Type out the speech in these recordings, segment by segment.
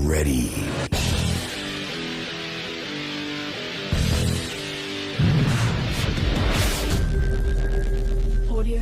ready. Audio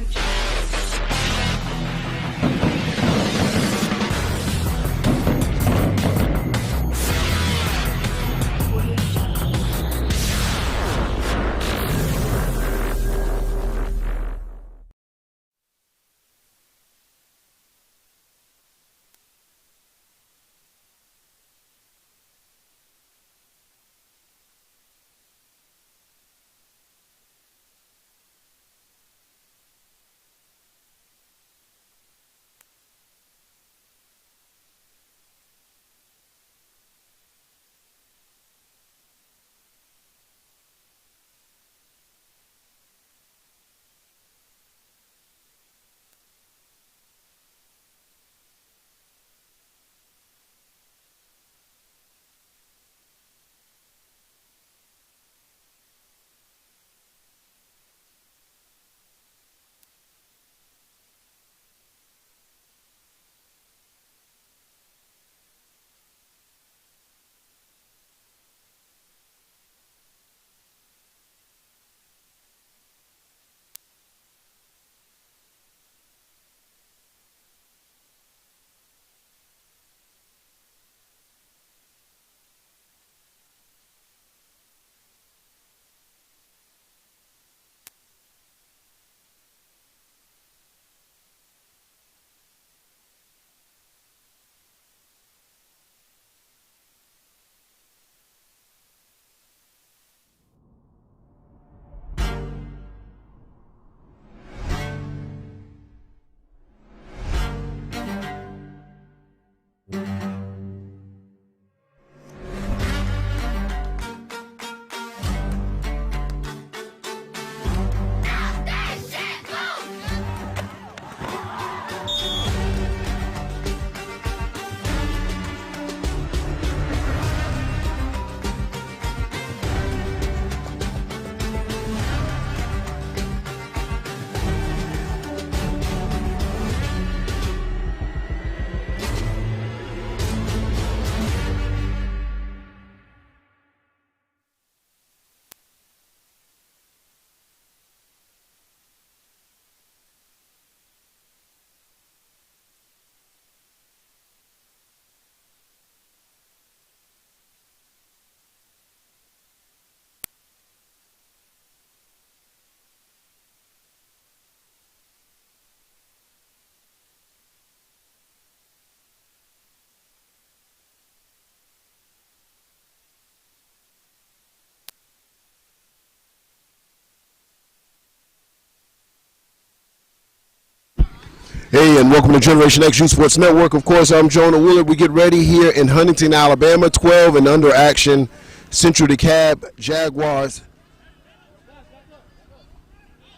Hey, and welcome to Generation X Youth Sports Network. Of course, I'm Jonah Willard. We get ready here in Huntington, Alabama. 12 and under action. Central Dekalb Jaguars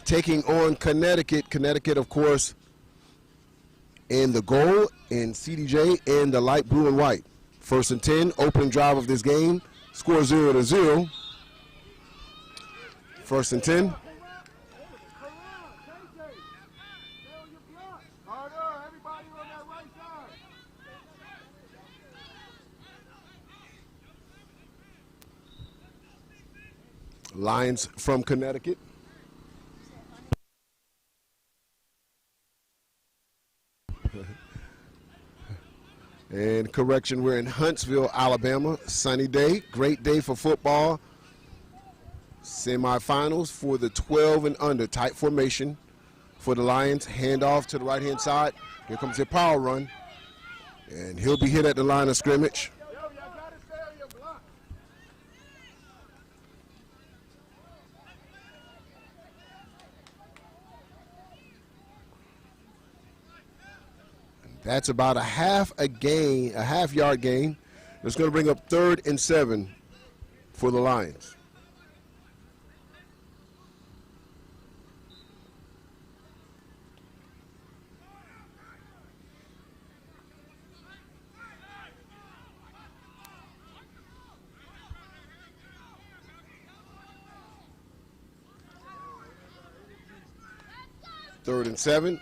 taking on Connecticut. Connecticut, of course, in the goal, in CDJ, in the light blue and white. First and 10, opening drive of this game. Score 0-0. First and 10. Lions from Connecticut. And correction, we're in Huntsville, Alabama. Sunny day, great day for football. Semifinals for the 12 and under. Tight formation for the Lions. Handoff to the right-hand side. Here comes their power run. And he'll be hit at the line of scrimmage. That's about a half yard gain. It's going to bring up 3rd and 7 for the Lions. Third and 7.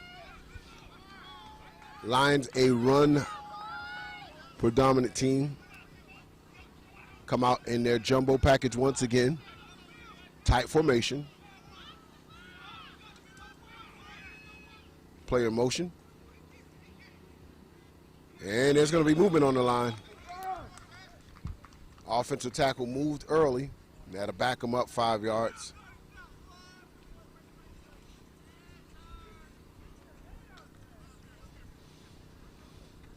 Lions a run predominant team come out in their jumbo package once again. Tight formation. Player motion. And there's going to be movement on the line. Offensive tackle moved early. They had to back him up 5 yards.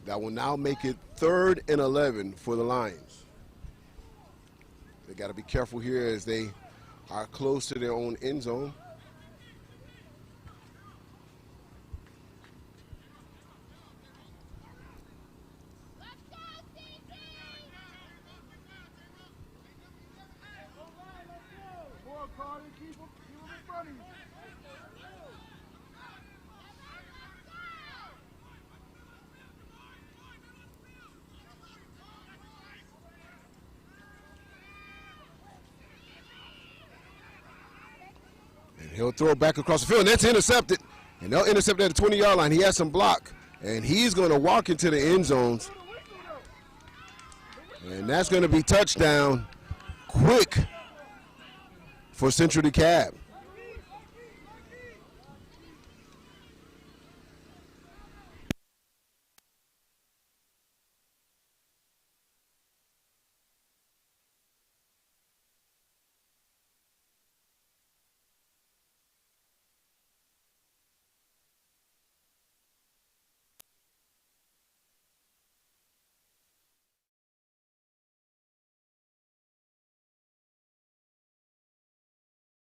That will now make it 3rd and 11 for the Lions. They got to be careful here as they are close to their own end zone. He'll throw it back across the field, and that's intercepted. And they'll intercept at the 20-yard line. He has some block, and he's going to walk into the end zones. And that's going to be touchdown quick for Central Dekalb.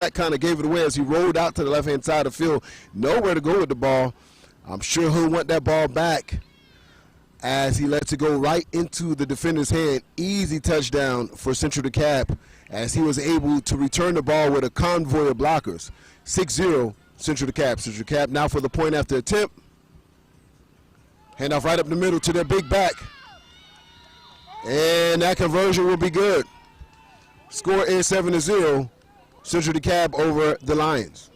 That kind of gave it away as he rolled out to the left-hand side of the field. Nowhere to go with the ball. I'm sure he'll want that ball back as he lets it go right into the defender's hand. Easy touchdown for Central Dekalb as he was able to return the ball with a convoy of blockers. 6-0 Central Dekalb. Central Dekalb now for the point after attempt. Handoff right up the middle to their big back. And that conversion will be good. Score is 7-0. Central Dekalb over the Lions.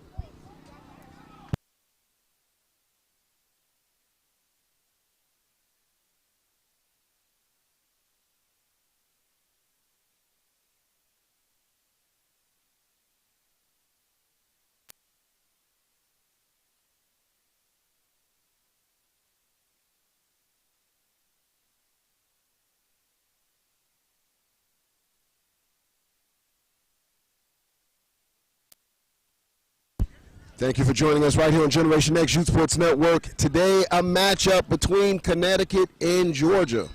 Thank you for joining us right here on Generation X Youth Sports Network. Today, a matchup between Connecticut and Georgia.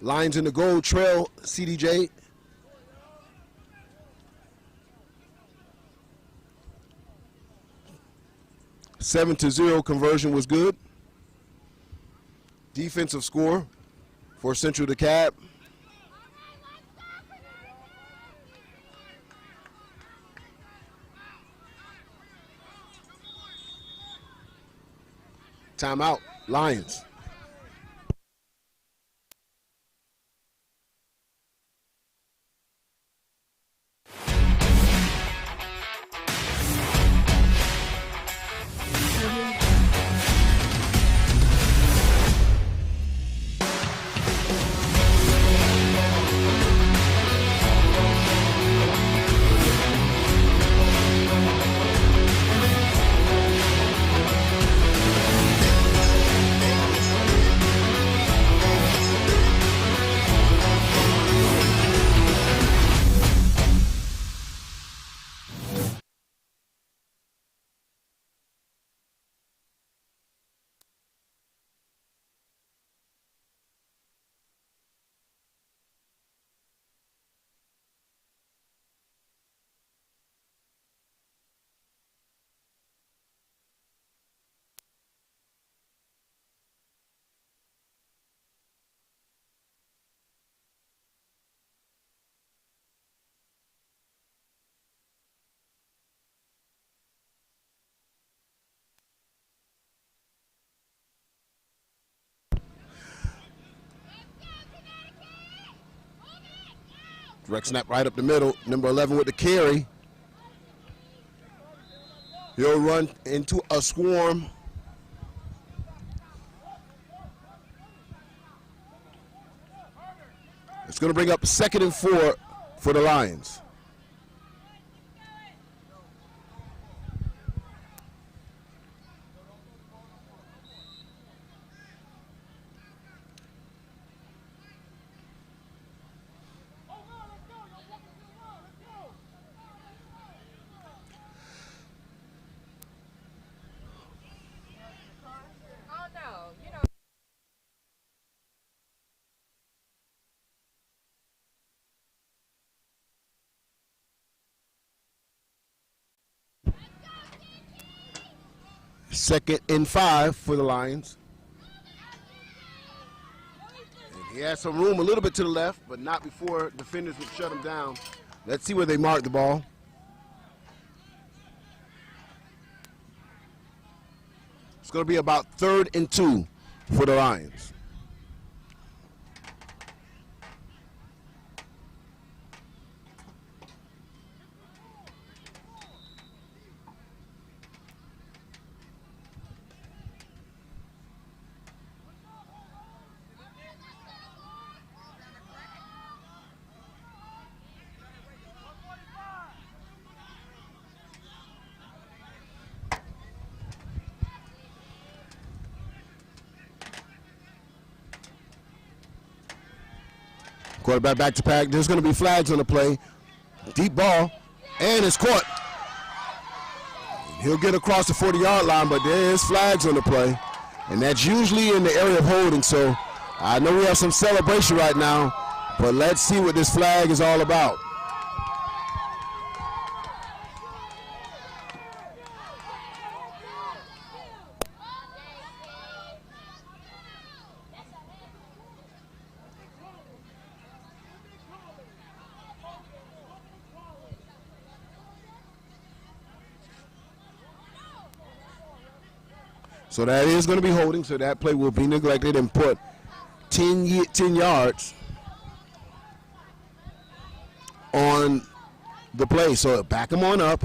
Lions in the gold trail, CDJ. Seven to 0 conversion was good. Defensive score for Central Dekalb. Timeout, Lions. Direct snap right up the middle. Number 11 with the carry. He'll run into a swarm It's going to bring up 2nd and 4 for the Lions. Second and 5 for the Lions. And he has some room a little bit to the left, but not before defenders would shut him down. Let's see where they mark the ball. It's going to be about 3rd and 2 for the Lions. Quarterback back to pack. There's going to be flags on the play. Deep ball, and it's caught. He'll get across the 40-yard line, but there is flags on the play, and that's usually in the area of holding. So I know we have some celebration right now, but let's see what this flag is all about. So that is going to be holding, so that play will be neglected and put 10 yards on the play. So back them on up.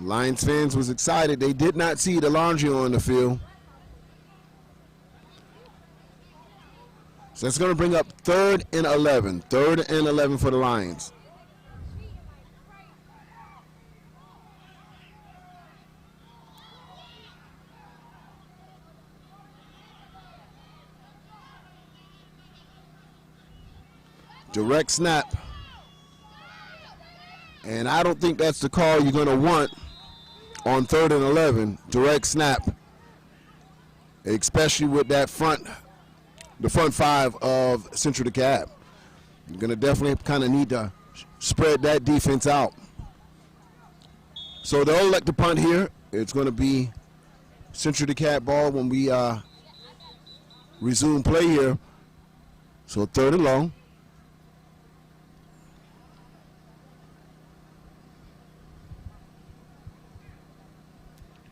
Lions fans was excited. They did not see the laundry on the field. So that's going to bring up 3rd and 11. 3rd and 11 for the Lions. Direct snap. And I don't think that's the call you're going to want on 3rd and 11. Direct snap. Especially with that the front 5 of Central DeKalb. You're going to definitely kind of need to spread that defense out. So they'll elect the punt here. It's going to be Central DeKalb ball when we resume play here. So 3rd and long.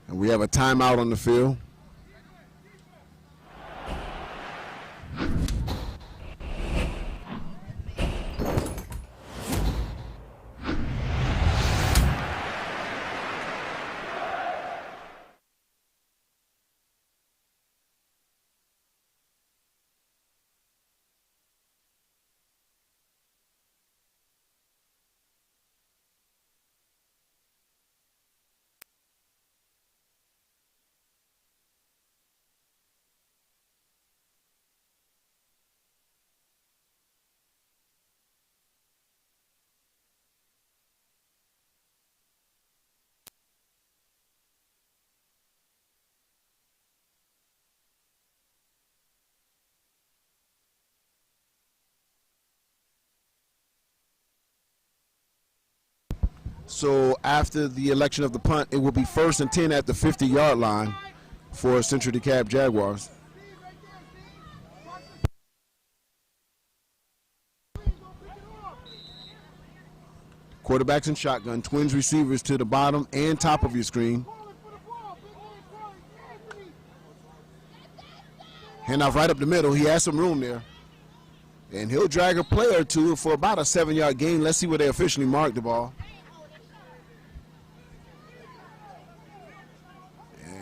And we have a timeout on the field. So after the election of the punt, it will be 1st and 10 at the 50-yard line for Central DeKalb Jaguars. Quarterbacks and shotgun, twins receivers to the bottom and top of your screen. Handoff right up the middle. He has some room there. And he'll drag a play or two for about a 7-yard gain. Let's see where they officially mark the ball.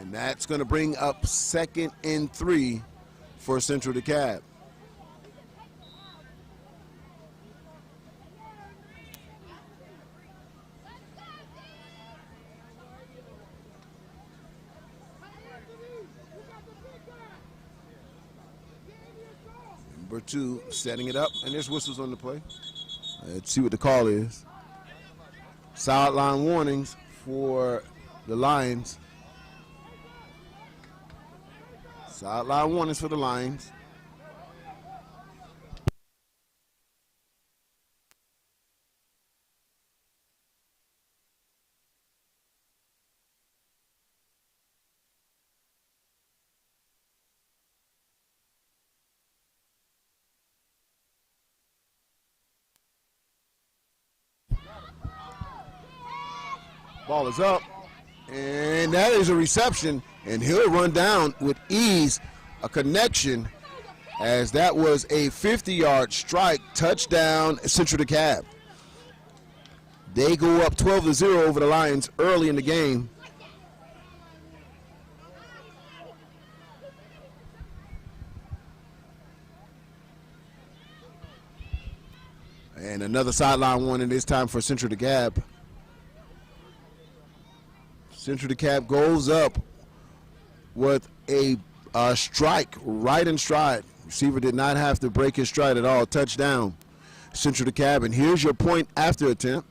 And that's going to bring up 2nd and 3 for Central DeKalb. Number 2 setting it up, and there's whistles on the play. Let's see what the call is. Sideline warnings for the Lions. Sideline warnings for the Lions. Ball is up, and that is a reception, and he'll run down with ease, a connection, as that was a 50-yard strike, touchdown, Central Dekalb. They go up 12-0 over the Lions early in the game. And another sideline warning this time for Central Dekalb. Central Dekalb goes up with a strike right in stride. Receiver did not have to break his stride at all. Touchdown, Central Dekalb. And here's your point after attempt.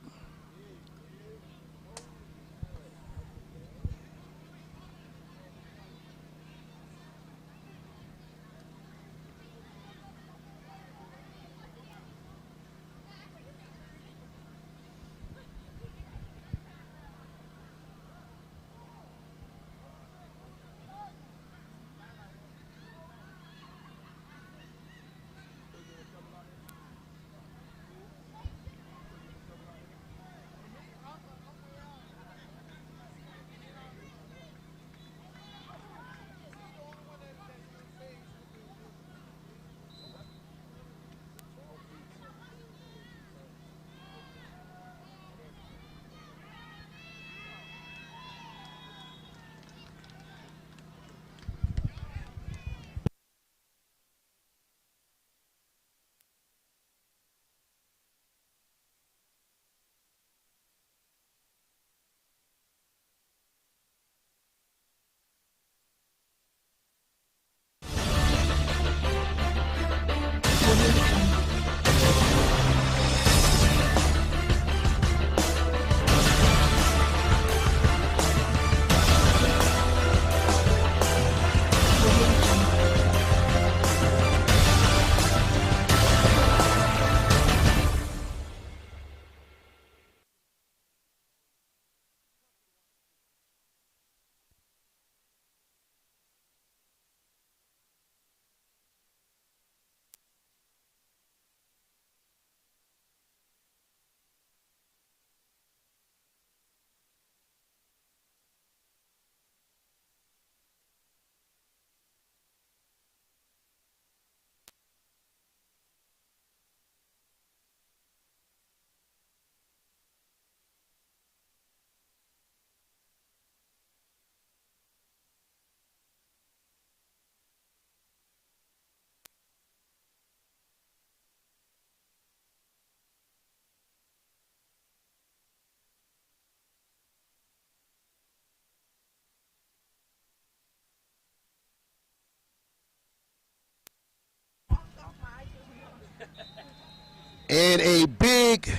And a big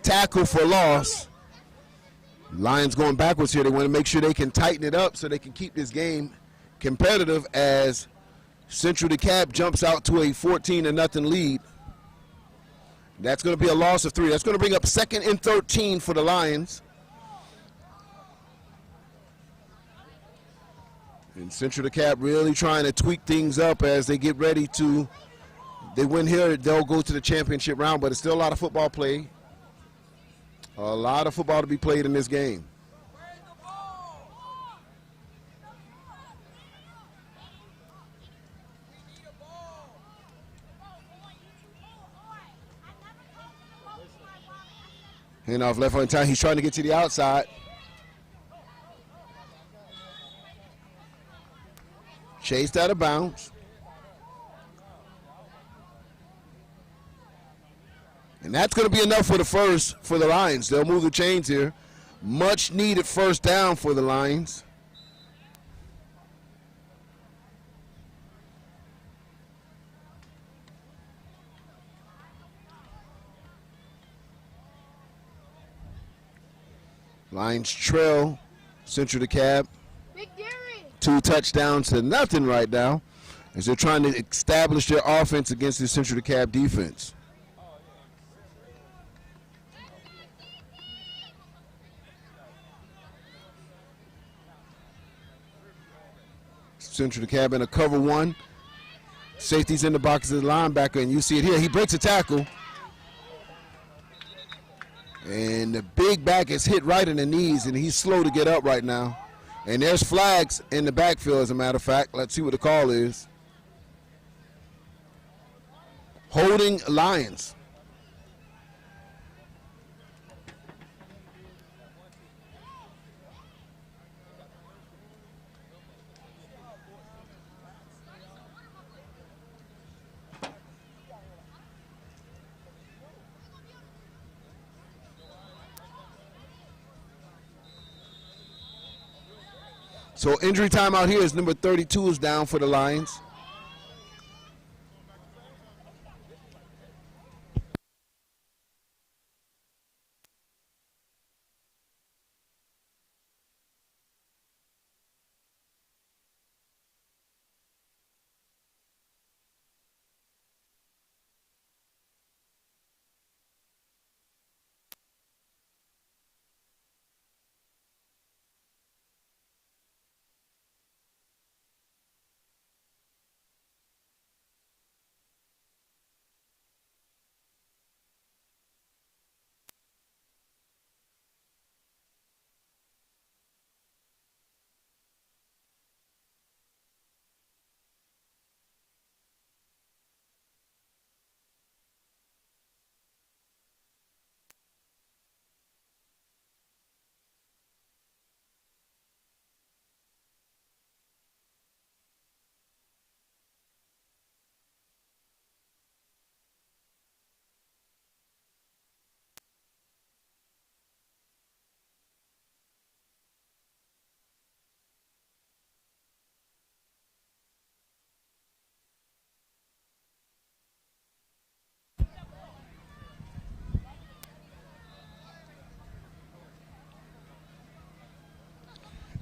tackle for loss. Lions going backwards here. They want to make sure they can tighten it up so they can keep this game competitive as Central Dekalb jumps out to a 14-0 lead. That's going to be a loss of 3. That's going to bring up 2nd and 13 for the Lions. And Central Dekalb really trying to tweak things up as they get ready to. They win here, they'll go to the championship round, but it's still a lot of football play. A lot of football to be played in this game. Handoff left on time. He's trying to get to the outside. Chased out of bounds. And that's going to be enough for the first for the Lions. They'll move the chains here. Much needed first down for the Lions. Lions trail Central DeKalb. 2 touchdowns to nothing right now as they're trying to establish their offense against the Central DeKalb defense. Central DeKalb in a cover 1. Safety's in the box of the linebacker, and you see it here. He breaks a tackle. And the big back is hit right in the knees, and he's slow to get up right now. And there's flags in the backfield, as a matter of fact. Let's see what the call is. Holding Lions. So injury time out here is number 32 is down for the Lions.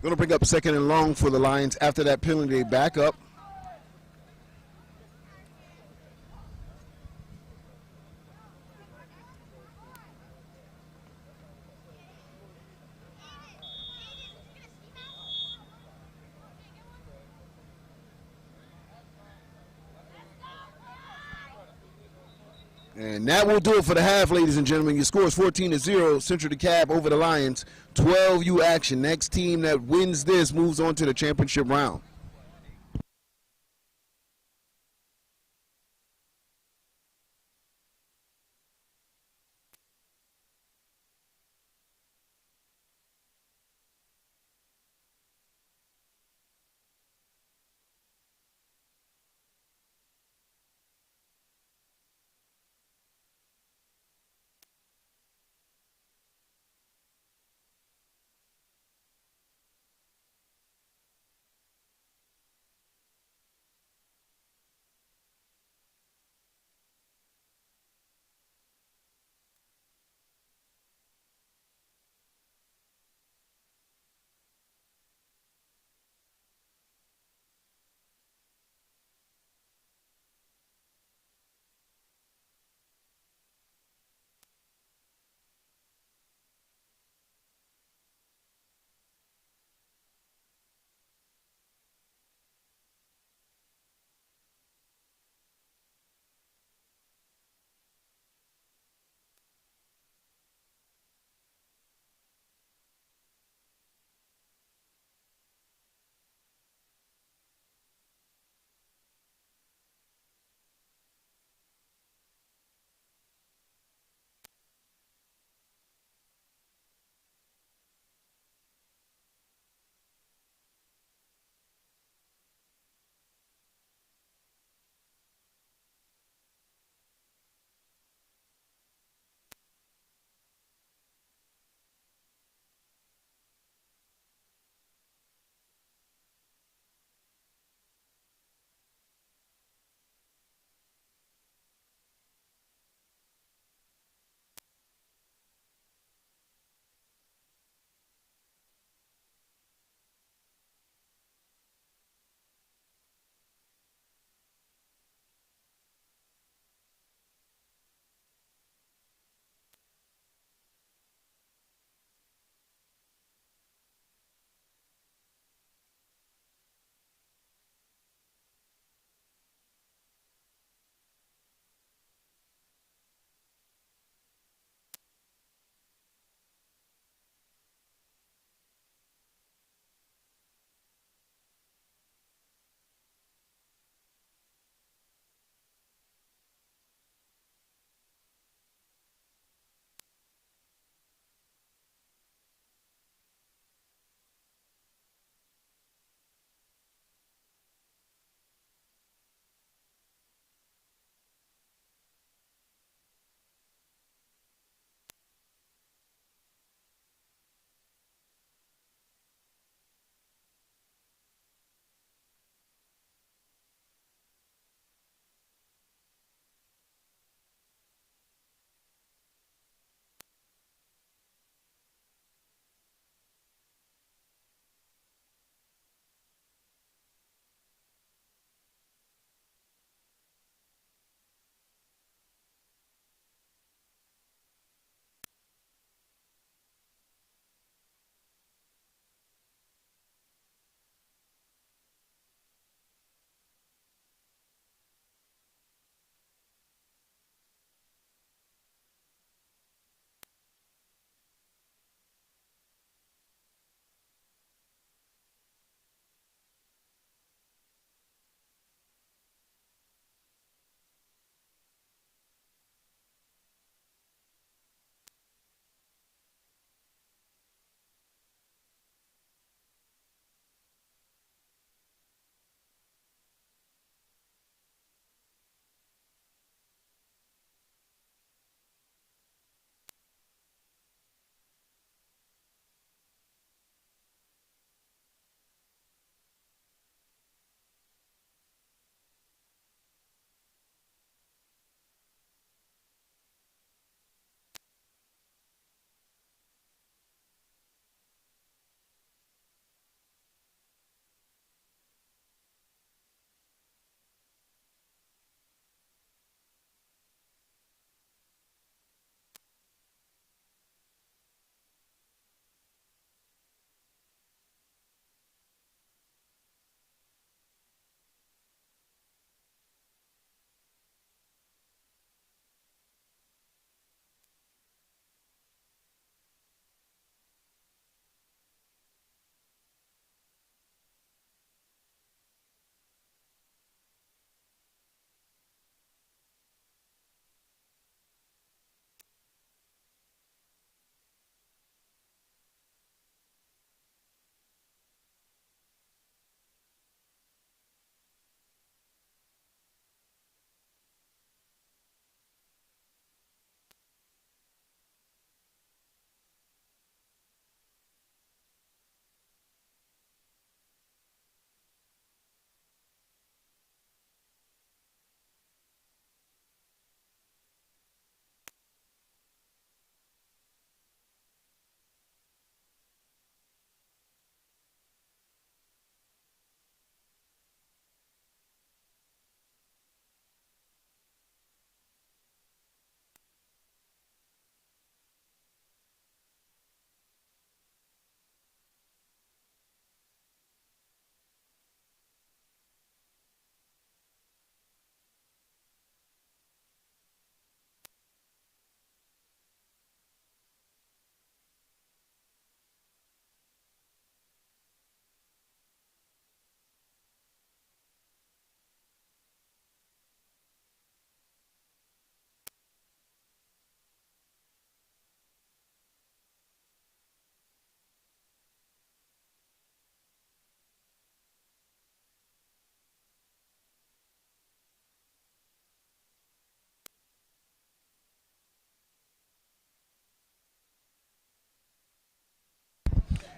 Going to bring up 2nd and long for the Lions after that penalty. Back up. And that will do it for the half, ladies and gentlemen. Your score is 14-0, Central DeKalb over the Lions. 12U action. Next team that wins this moves on to the championship round.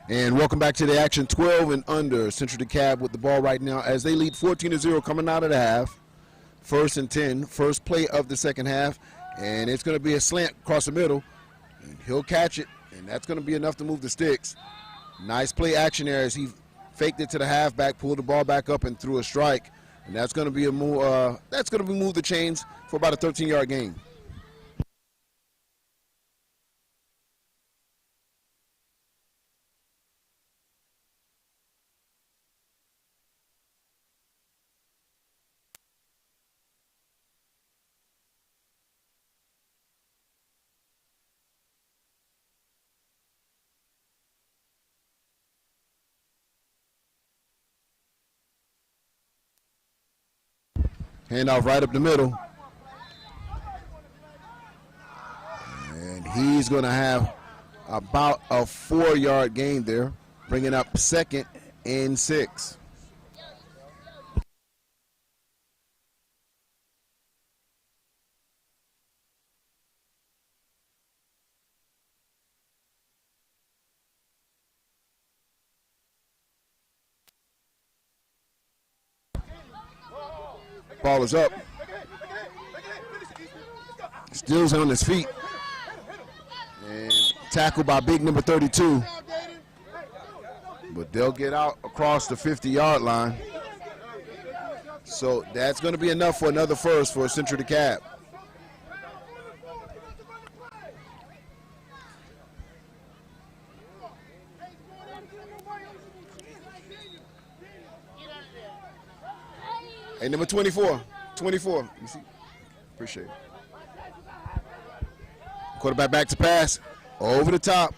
And welcome back to the action. 12 and under. Central DeKalb with the ball right now as they lead 14-0 coming out of the half. 1st and 10. First play of the second half. And it's going to be a slant across the middle. And he'll catch it. And that's going to be enough to move the sticks. Nice play action there as he faked it to the halfback, pulled the ball back up and threw a strike. And that's going to be a move. That's going to move the chains for about a 13-yard gain. Handoff right up the middle. And he's going to have about a 4-yard gain there, bringing up 2nd and 6. Ball is up. Stills on his feet. And tackled by big number 32. But they'll get out across the 50-yard line. So that's going to be enough for another first for Central DeKalb. Hey, number 24. 24. You see? Appreciate it. Quarterback back to pass. Over the top.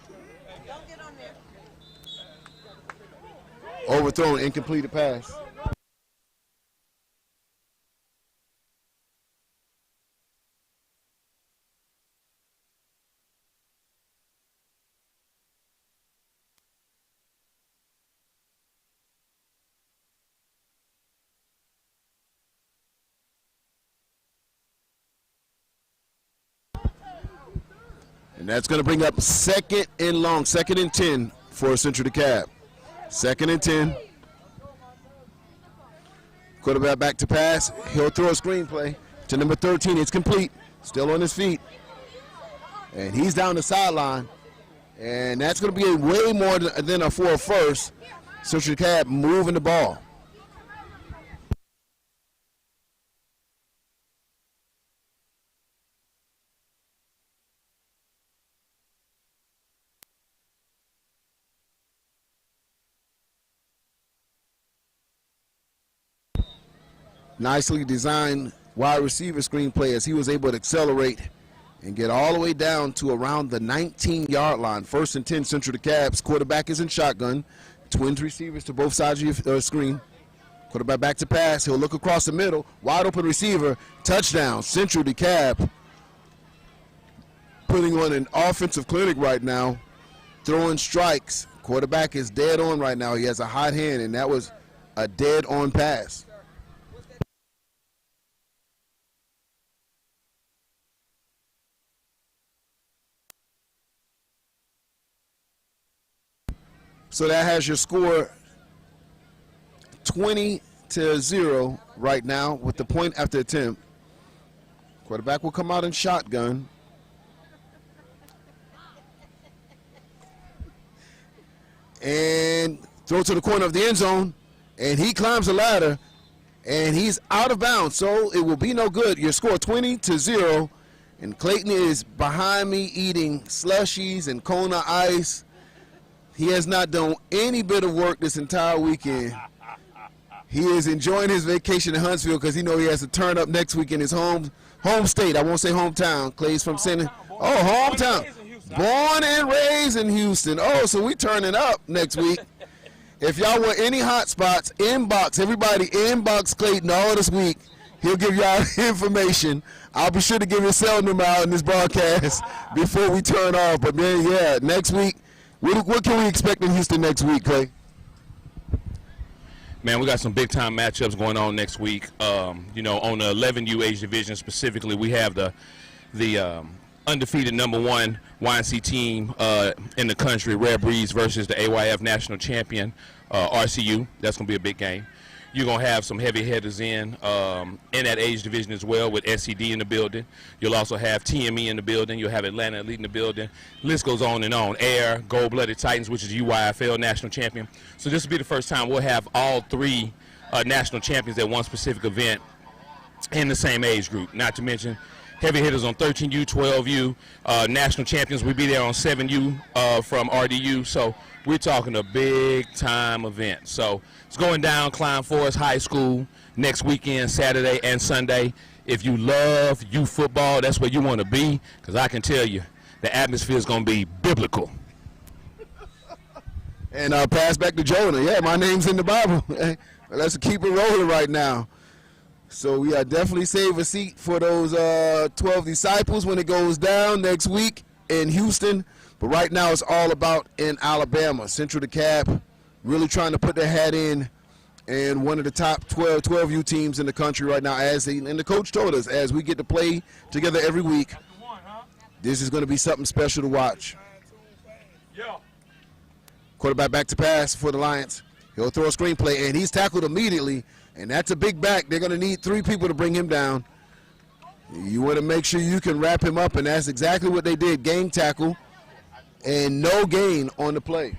Overthrown, incompleted pass. And that's going to bring up 2nd and long, 2nd and 10 for Central DeKalb. 2nd and 10. Quarterback back to pass. He'll throw a screenplay to number 13. It's complete. Still on his feet. And he's down the sideline. And that's going to be a way more than for a first. Central DeKalb moving the ball. Nicely designed wide receiver screenplay as he was able to accelerate and get all the way down to around the 19-yard line. 1st and 10, Central DeKalb's quarterback is in shotgun. Twins receivers to both sides of your screen. Quarterback back to pass. He'll look across the middle. Wide open receiver. Touchdown. Central DeKalb putting on an offensive clinic right now. Throwing strikes. Quarterback is dead on right now. He has a hot hand, and that was a dead on pass. So that has your score 20-0 right now with the point after attempt. Quarterback will come out in shotgun. And throw to the corner of the end zone. And he climbs the ladder. And he's out of bounds. So it will be no good. Your score 20-0. And Clayton is behind me eating slushies and Kona ice. He has not done any bit of work this entire weekend. He is enjoying his vacation in Huntsville because he knows he has to turn up next week in his home state. I won't say hometown. Clay's from hometown. Born and raised in Houston. Oh, so we turning up next week. If y'all want any hot spots, inbox. Everybody inbox Clayton all this week. He'll give y'all information. I'll be sure to give his cell number out in this broadcast before we turn off. But, man, yeah, next week. What can we expect in Houston next week, Clay? Man, we got some big-time matchups going on next week. On the 11U age division specifically, we have the undefeated #1 YNC team in the country, Rare Breeds versus the AYF national champion, RCU. That's going to be a big game. You're going to have some heavy hitters in that age division as well, with SCD in the building. You'll also have TME in the building. You'll have Atlanta Elite in the building. List goes on and on. Air, Gold-Blooded Titans, which is UYFL national champion. So this will be the first time we'll have all 3 national champions at one specific event in the same age group. Not to mention heavy hitters on 13U, 12U, national champions. We'll be there on 7U from RDU. So we're talking a big-time event. So it's going down Klein Forest High School next weekend, Saturday and Sunday. If you love youth football, that's where you want to be, because I can tell you the atmosphere is going to be biblical. And pass back to Jonah. Yeah, my name's in the Bible. Let's keep it rolling right now. So we definitely save a seat for those 12 disciples when it goes down next week in Houston. But right now it's all about in Alabama. Central DeKalb really trying to put their hat in and one of the top 12U teams in the country right now. And the coach told us, as we get to play together every week, this is going to be something special to watch. Quarterback back to pass for the Lions. He'll throw a screen play, and he's tackled immediately. And that's a big back. They're going to need 3 people to bring him down. You want to make sure you can wrap him up, and that's exactly what they did. Gang tackle and no gain on the play.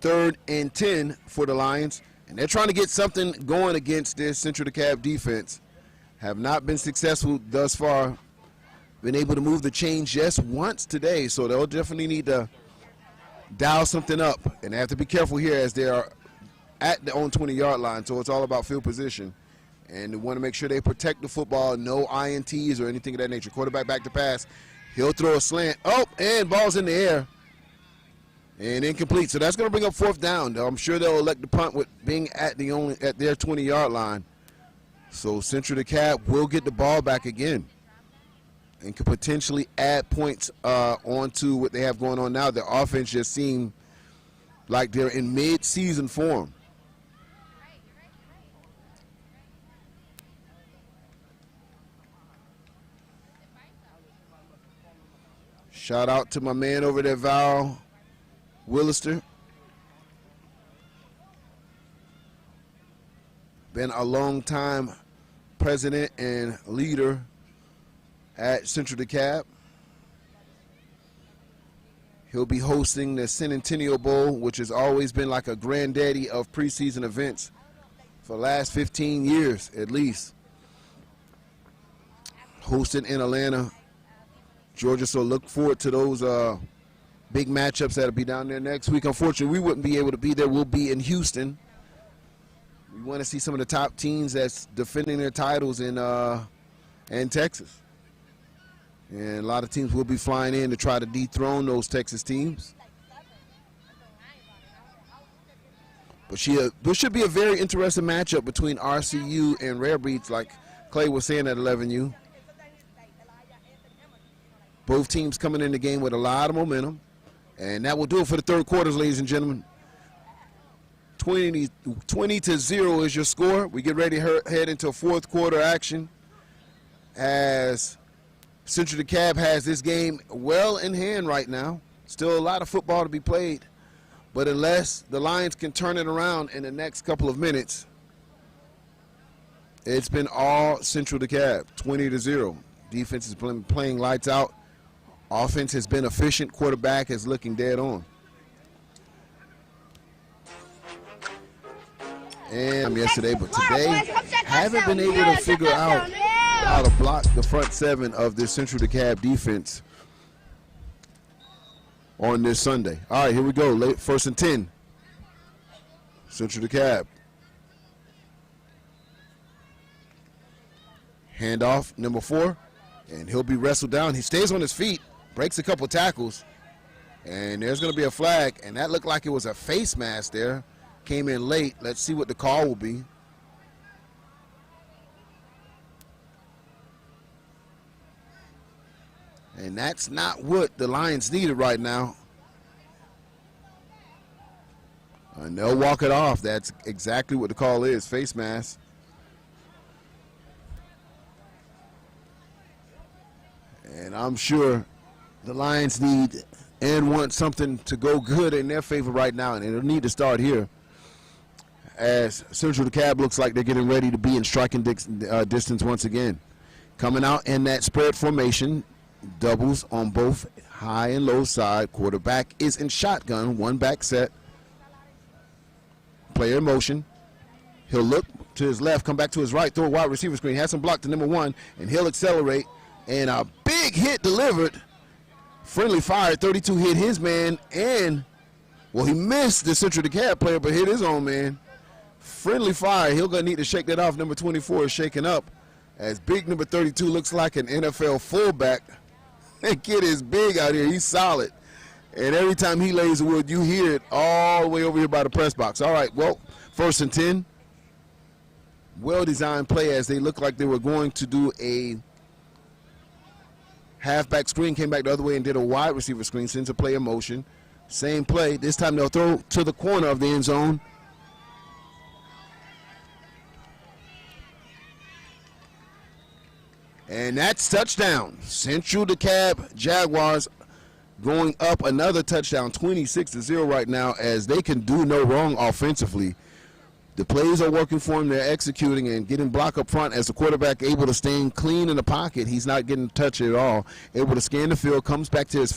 Third and 10 for the Lions, and they're trying to get something going against this Central DeKalb defense. Have not been successful thus far. Been able to move the chains just once today, so they'll definitely need to dial something up. And they have to be careful here as they are at their own 20-yard line, so it's all about field position. And they want to make sure they protect the football, no INTs or anything of that nature. Quarterback back to pass. He'll throw a slant. Oh, and ball's in the air. And incomplete. So that's going to bring up 4th down. I'm sure they'll elect the punt with being at their 20-yard line. So Central DeKalb will get the ball back again and could potentially add points onto what they have going on now. Their offense just seems like they're in mid-season form. Shout out to my man over there, Val Willister. Been a long time president and leader at Central DeKalb. He'll be hosting the Centennial Bowl, which has always been like a granddaddy of preseason events for the last 15 years at least. Hosted in Atlanta, Georgia, so look forward to those big matchups that'll be down there next week. Unfortunately, we wouldn't be able to be there. We'll be in Houston. We want to see some of the top teams that's defending their titles in Texas. And a lot of teams will be flying in to try to dethrone those Texas teams. But there should be a very interesting matchup between RCU and Rare Breeds, like Clay was saying at 11U. Both teams coming in the game with a lot of momentum. And that will do it for the third quarters, ladies and gentlemen. 20-0 is your score. We get ready to head into fourth quarter action as Central DeKalb has this game well in hand right now. Still a lot of football to be played. But unless the Lions can turn it around in the next couple of minutes, it's been all Central DeKalb, 20-0. Defense is playing lights out. Offense has been efficient. Quarterback is looking dead on. And yesterday, but today, haven't been able to figure out how to block the front seven of this Central DeKalb defense on this Sunday. All right, here we go. First and 10. Central DeKalb. Handoff, number 4, and he'll be wrestled down. He stays on his feet, breaks a couple tackles, And there's going to be a flag, and that looked like it was a face mask there. Came in late. Let's see what the call will be. And that's not what the Lions needed right now. And they'll walk it off. That's exactly what the call is, face mask. And I'm sure the Lions need and want something to go good in their favor right now, and it'll need to start here as Central DeKalb looks like they're getting ready to be in striking distance once again. Coming out in that spread formation, doubles on both high and low side. Quarterback is in shotgun, one back set. Player in motion. He'll look to his left, come back to his right, throw a wide receiver screen, has him blocked to number 1, and he'll accelerate. And a big hit delivered. Friendly fire, 32 hit his man, and, well, he missed the Central DeKalb player, but hit his own man. Friendly fire, he'll gonna need to shake that off. Number 24 is shaking up, as big number 32 looks like an NFL fullback. That kid is big out here, he's solid. And every time he lays the wood, you hear it all the way over here by the press box. All right, well, 1st and 10. Well-designed play as they look like they were going to do a halfback screen, came back the other way and did a wide receiver screen, sends a play in motion. Same play. This time they'll throw to the corner of the end zone. And that's touchdown. Central DeKalb Jaguars going up another touchdown, 26-0 right now, as they can do no wrong offensively. The plays are working for him. They're executing and getting block up front as the quarterback able to stay clean in the pocket. He's not getting touched at all. Able to scan the field, comes back to his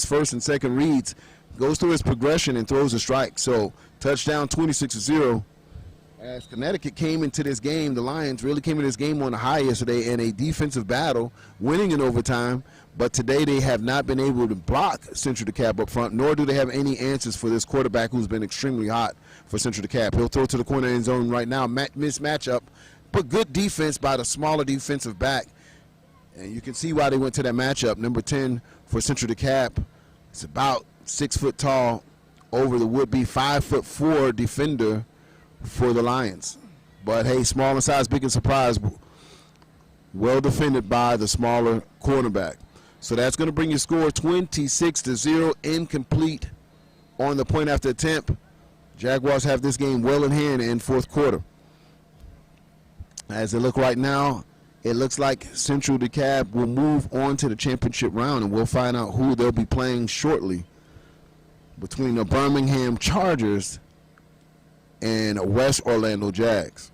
first and second reads, goes through his progression and throws a strike. So touchdown, 26-0. As Connecticut came into this game, the Lions really came into this game on the high yesterday in a defensive battle, winning in overtime. But today they have not been able to block Central DeKalb up front, nor do they have any answers for this quarterback who's been extremely hot for Central DeKalb. He'll throw to the corner end zone right now, mismatch up, but good defense by the smaller defensive back. And you can see why they went to that matchup. Number 10 for Central DeKalb. It's about 6 foot tall over the would-be 5'4" defender for the Lions. But hey, small in size, big in surprise. Well defended by the smaller cornerback. So that's going to bring your score 26-0, incomplete on the point after attempt. Jaguars have this game well in hand in fourth quarter. As they look right now, it looks like Central DeKalb will move on to the championship round, and we'll find out who they'll be playing shortly between the Birmingham Chargers and West Orlando Jags.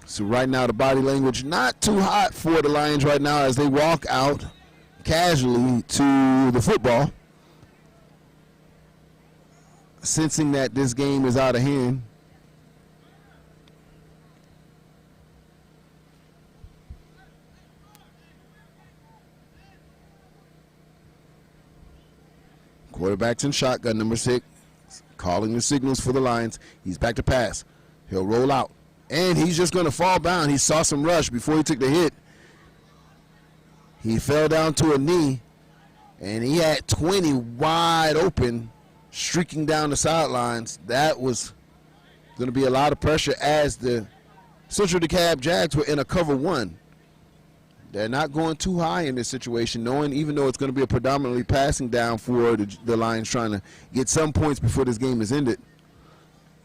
So right now the body language not too hot for the Lions right now as they walk out casually to the football, sensing that this game is out of hand. Quarterback's in shotgun, number 6, calling the signals for the Lions. He's back to pass. He'll roll out. And he's just going to fall down. He saw some rush before he took the hit. He fell down to a knee, and he had 20 wide open, streaking down the sidelines. That was going to be a lot of pressure as the Central DeKalb Jags were in a cover 1. They're not going too high in this situation, knowing even though it's going to be a predominantly passing down for the Lions trying to get some points before this game is ended.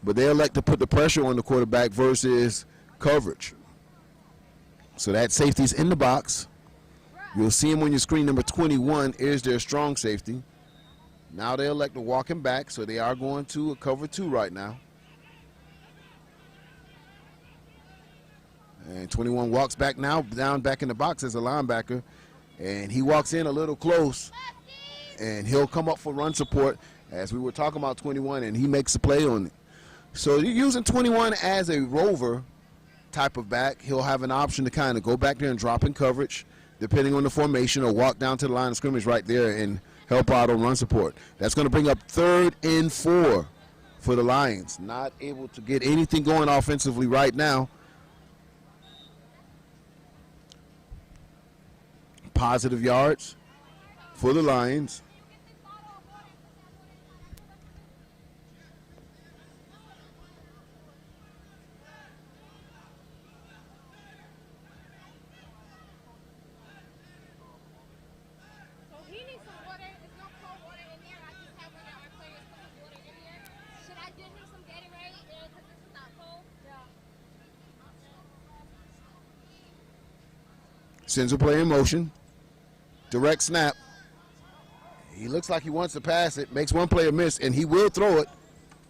But they elect to put the pressure on the quarterback versus coverage. So that safety's in the box. You'll see him on your screen. Number 21 is their strong safety. Now they elect to walk him back, so they are going to a cover 2 right now. And 21 walks back now, down back in the box as a linebacker. And he walks in a little close, and he'll come up for run support as we were talking about 21, and he makes a play on it. So you're using 21 as a rover type of back. He'll have an option to kind of go back there and drop in coverage, depending on the formation, or walk down to the line of scrimmage right there and help out on run support. That's going to bring up 3rd and 4 for the Lions. Not able to get anything going offensively right now. Positive yards for the Lions. Sends a play in motion. Direct snap. He looks like he wants to pass it. Makes one player miss, and he will throw it.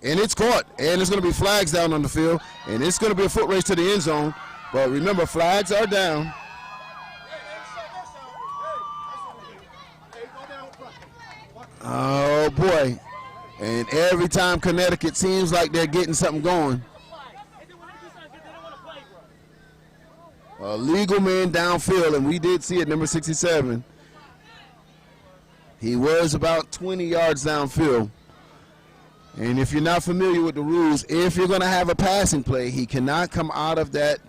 And it's caught. And there's going to be flags down on the field. And it's going to be a foot race to the end zone. But remember, flags are down. Oh, boy. And every time Connecticut seems like they're getting something going. A legal man downfield, and we did see it, number 67. He was about 20 yards downfield. And if you're not familiar with the rules, if you're going to have a passing play, he cannot come out of that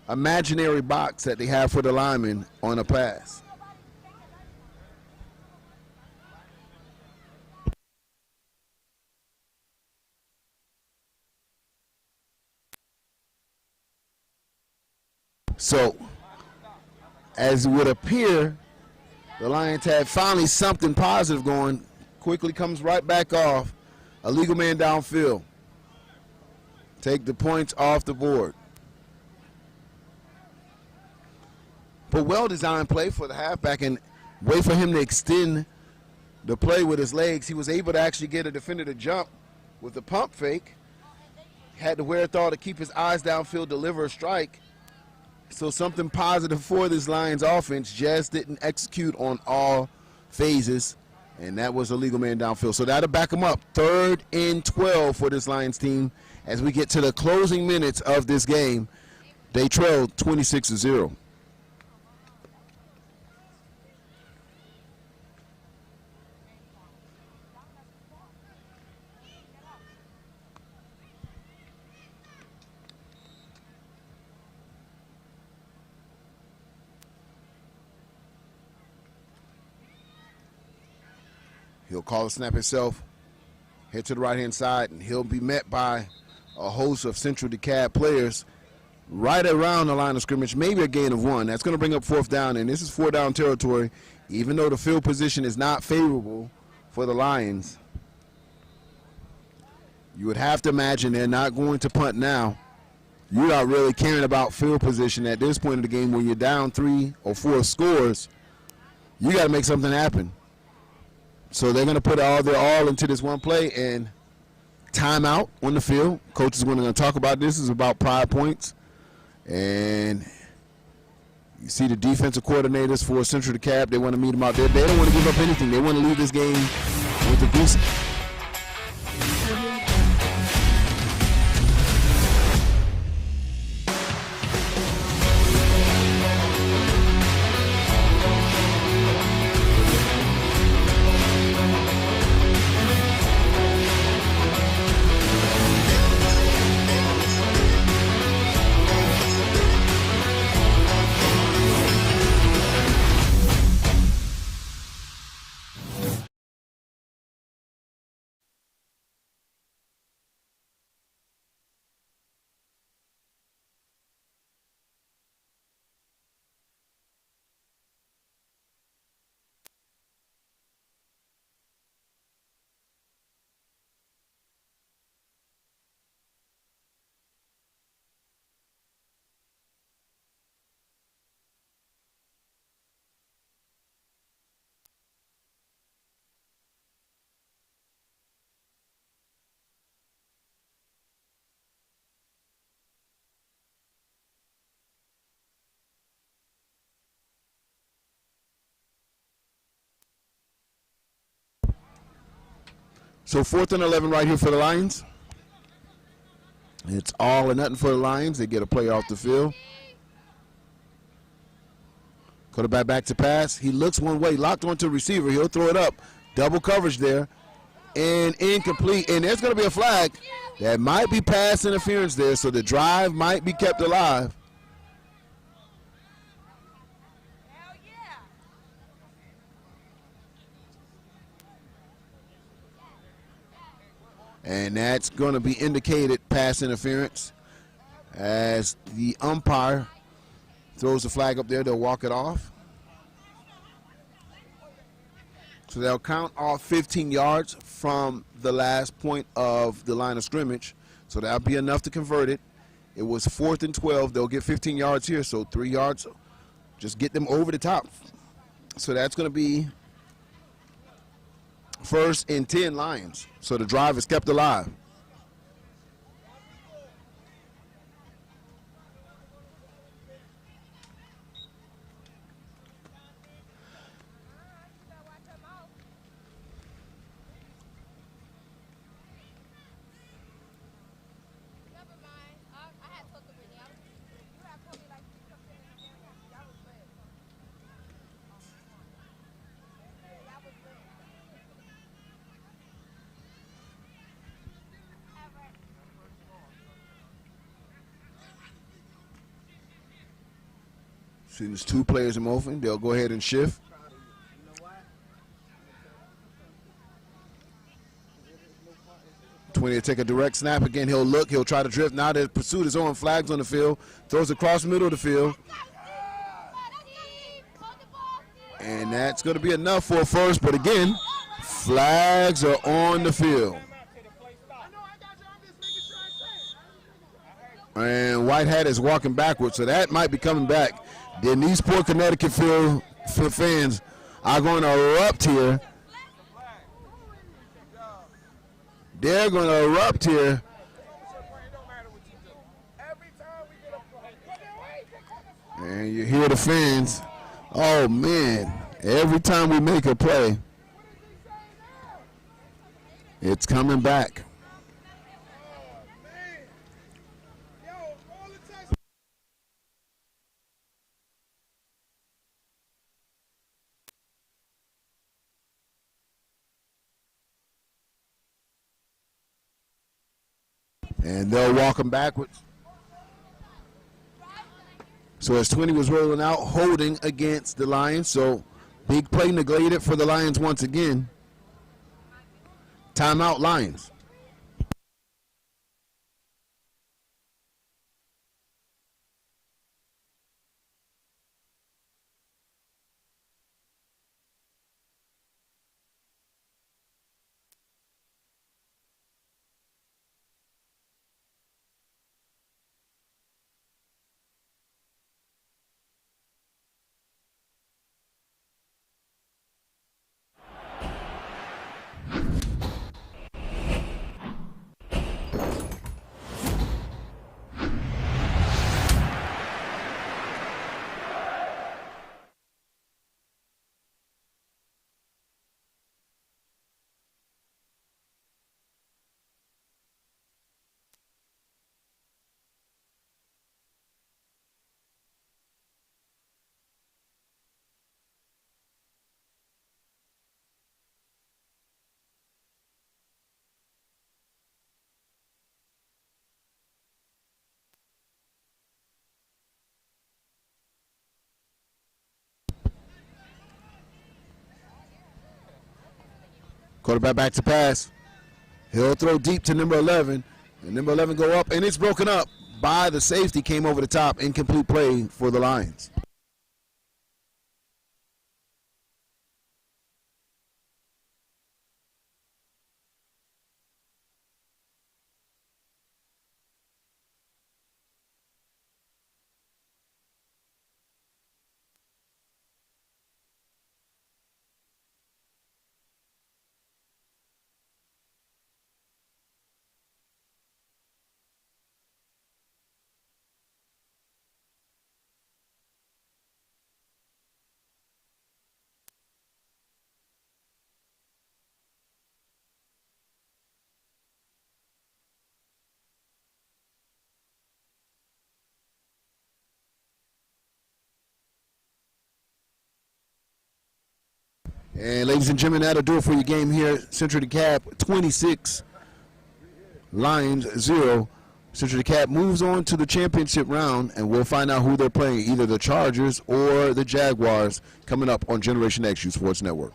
imaginary box that they have for the lineman on a pass. So, as it would appear, the Lions had finally something positive going. Quickly comes right back off. A legal man downfield. Take the points off the board. But well-designed play for the halfback, and wait for him to extend the play with his legs. He was able to actually get a defender to jump with the pump fake. Had the wherewithal to keep his eyes downfield, deliver a strike. So something positive for this Lions offense, just didn't execute on all phases, and that was a legal man downfield. So that'll back them up. 3rd and 12 for this Lions team as we get to the closing minutes of this game. They trailed 26-0. He'll call the snap himself, head to the right-hand side, and he'll be met by a host of Central Dekalb players right around the line of scrimmage, maybe a gain of 1. That's going to bring up 4th down, and this is 4-down territory, even though the field position is not favorable for the Lions. You would have to imagine they're not going to punt now. You're not really caring about field position at this point in the game. When you're down 3 or 4 scores, you got to make something happen. So they're going to put all their all into this one play, and timeout on the field. Coach is going to talk about this. Is about pride points. And you see the defensive coordinators for Central Dekalb. They want to meet them out there. They don't want to give up anything. They want to leave this game with the goose. So 4th and 11 right here for the Lions. It's all or nothing for the Lions. They get a play off the field. Quarterback back to pass. He looks one way, locked onto receiver. He'll throw it up. Double coverage there. And incomplete. And there's going to be a flag. That might be pass interference there, so the drive might be kept alive. And that's going to be indicated pass interference as the umpire throws the flag up there. They'll walk it off. So they'll count off 15 yards from the last point of the line of scrimmage. So that'll be enough to convert it. It was 4th and 12. They'll get 15 yards here, so 3 yards. Just get them over the top. So that's going to be 1st and 10 Lions. So the drive is kept alive. See, there's 2 players in motion. They'll go ahead and shift. Will take a direct snap again. He'll look. He'll try to drift. Now the pursuit is on. Flags on the field. Throws across the middle of the field. And that's going to be enough for a first. But again, flags are on the field. And White Hat is walking backwards, so that might be coming back. Then these poor Connecticut field fans are going to erupt here. They're going to erupt here. And you hear the fans. Oh, man. Every time we make a play, it's coming back. And they'll walk him backwards. So as 20 was rolling out, holding against the Lions. So big play neglected for the Lions once again. Timeout, Lions. Quarterback back to pass. He'll throw deep to number 11. And number 11 go up, and it's broken up by the safety. Came over the top. Incomplete play for the Lions. And ladies and gentlemen, that'll do it for your game here. Central Dekalb 26, Lions 0. Central Dekalb moves on to the championship round, and we'll find out who they're playing, either the Chargers or the Jaguars, coming up on Generation X U Sports Network.